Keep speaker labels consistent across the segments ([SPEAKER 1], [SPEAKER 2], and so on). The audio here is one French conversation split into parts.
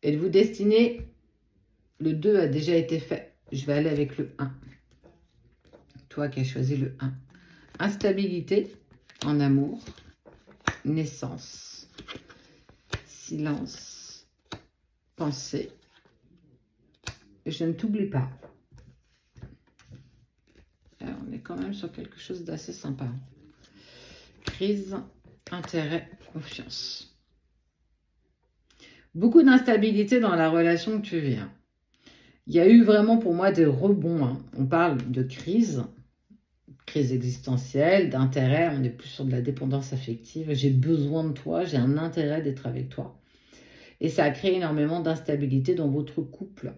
[SPEAKER 1] Êtes-vous destiné? Le 2 a déjà été fait. Je vais aller avec le 1. Toi qui as choisi le 1. Instabilité en amour. Naissance. Silence. Pensée. Je ne t'oublie pas. Alors, on est quand même sur quelque chose d'assez sympa. Crise, intérêt, confiance. Beaucoup d'instabilité dans la relation que tu vis. Il y a eu vraiment pour moi des rebonds. On parle de crise existentielle, d'intérêt. On est plus sur de la dépendance affective. J'ai besoin de toi, j'ai un intérêt d'être avec toi. Et ça a créé énormément d'instabilité dans votre couple.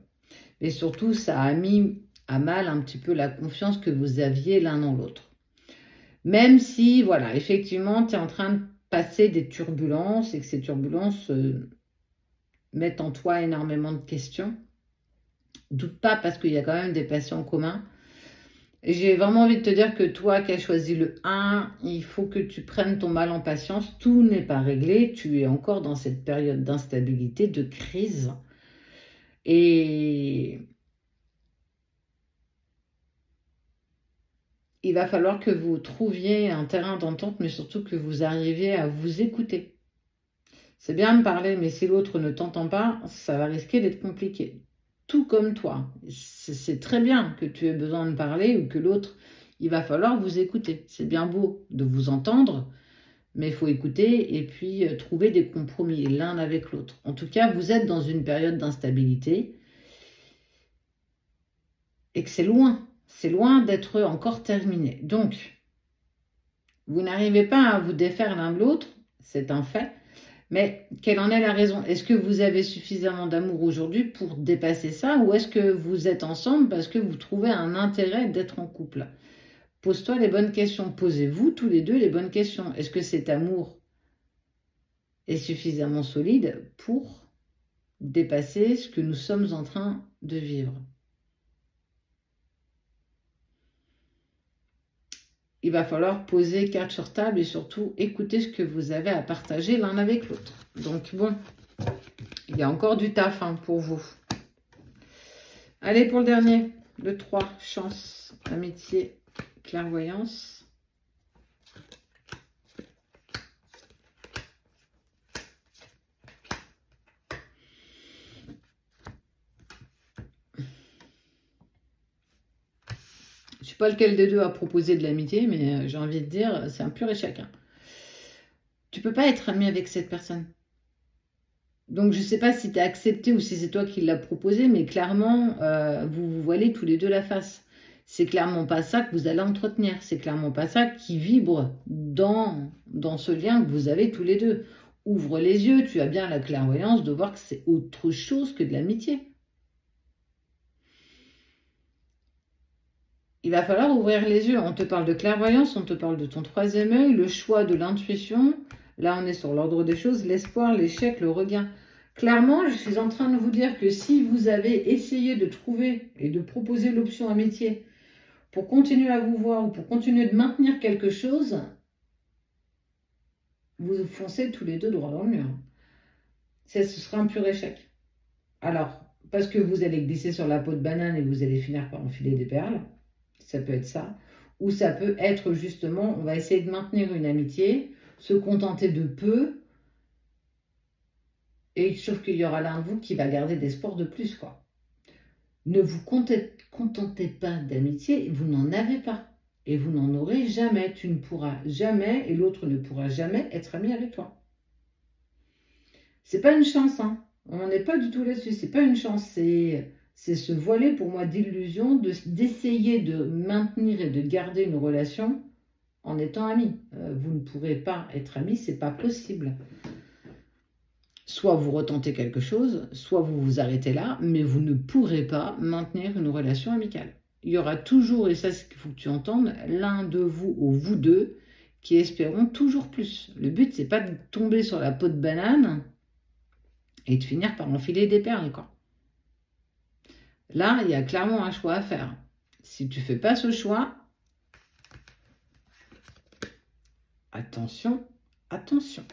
[SPEAKER 1] Mais surtout, ça a mis à mal un petit peu la confiance que vous aviez l'un dans l'autre. Même si, voilà, effectivement, tu es en train de passer des turbulences et que ces turbulences mettent en toi énormément de questions. Doute pas parce qu'il y a quand même des passions en commun. J'ai vraiment envie de te dire que toi qui as choisi le 1, il faut que tu prennes ton mal en patience. Tout n'est pas réglé. Tu es encore dans cette période d'instabilité, de crise. Et il va falloir que vous trouviez un terrain d'entente, mais surtout que vous arriviez à vous écouter. C'est bien de parler, mais si l'autre ne t'entend pas, ça va risquer d'être compliqué. Tout comme toi. C'est très bien que tu aies besoin de parler ou que l'autre, il va falloir vous écouter. C'est bien beau de vous entendre, mais il faut écouter et puis trouver des compromis l'un avec l'autre. En tout cas, vous êtes dans une période d'instabilité et que c'est loin d'être encore terminé. Donc, vous n'arrivez pas à vous défaire l'un de l'autre, c'est un fait. Mais quelle en est la raison? Est-ce que vous avez suffisamment d'amour aujourd'hui pour dépasser ça ou est-ce que vous êtes ensemble parce que vous trouvez un intérêt d'être en couple? Pose-toi les bonnes questions. Posez-vous tous les deux les bonnes questions. Est-ce que cet amour est suffisamment solide pour dépasser ce que nous sommes en train de vivre? Il va falloir poser carte sur table et surtout écouter ce que vous avez à partager l'un avec l'autre. Donc bon, il y a encore du taf pour vous. Allez pour le dernier, le 3, chance, amitié, clairvoyance. Je ne sais pas lequel des deux a proposé de l'amitié, mais j'ai envie de dire, c'est un pur échec. Tu ne peux pas être ami avec cette personne. Donc, je ne sais pas si tu as accepté ou si c'est toi qui l'as proposé, mais clairement, vous vous voilez tous les deux la face. C'est clairement pas ça que vous allez entretenir. C'est clairement pas ça qui vibre dans ce lien que vous avez tous les deux. Ouvre les yeux, tu as bien la clairvoyance de voir que c'est autre chose que de l'amitié. Il va falloir ouvrir les yeux. On te parle de clairvoyance, on te parle de ton troisième œil, le choix de l'intuition. Là, on est sur l'ordre des choses, l'espoir, l'échec, le regain. Clairement, je suis en train de vous dire que si vous avez essayé de trouver et de proposer l'option amitié pour continuer à vous voir ou pour continuer de maintenir quelque chose, vous foncez tous les deux droit dans le mur. Ce sera un pur échec. Alors, parce que vous allez glisser sur la peau de banane et vous allez finir par enfiler des perles. Ça peut être ça. Ou ça peut être justement, on va essayer de maintenir une amitié, se contenter de peu, et sauf qu'il y aura l'un de vous qui va garder des espoirs de plus, quoi. Ne vous contentez pas d'amitié, vous n'en avez pas. Et vous n'en aurez jamais. Tu ne pourras jamais, et l'autre ne pourra jamais être ami avec toi. C'est pas une chance, On n'est pas du tout là-dessus. C'est pas une chance, c'est se voiler pour moi d'illusion, d'essayer de maintenir et de garder une relation en étant amis. Vous ne pourrez pas être amis, c'est pas possible. Soit vous retentez quelque chose, soit vous vous arrêtez là, mais vous ne pourrez pas maintenir une relation amicale. Il y aura toujours, et ça c'est ce qu'il faut que tu entendes, l'un de vous ou vous deux qui espérons toujours plus. Le but c'est pas de tomber sur la peau de banane et de finir par enfiler des perles, quoi. Là, il y a clairement un choix à faire. Si tu ne fais pas ce choix, attention, attention.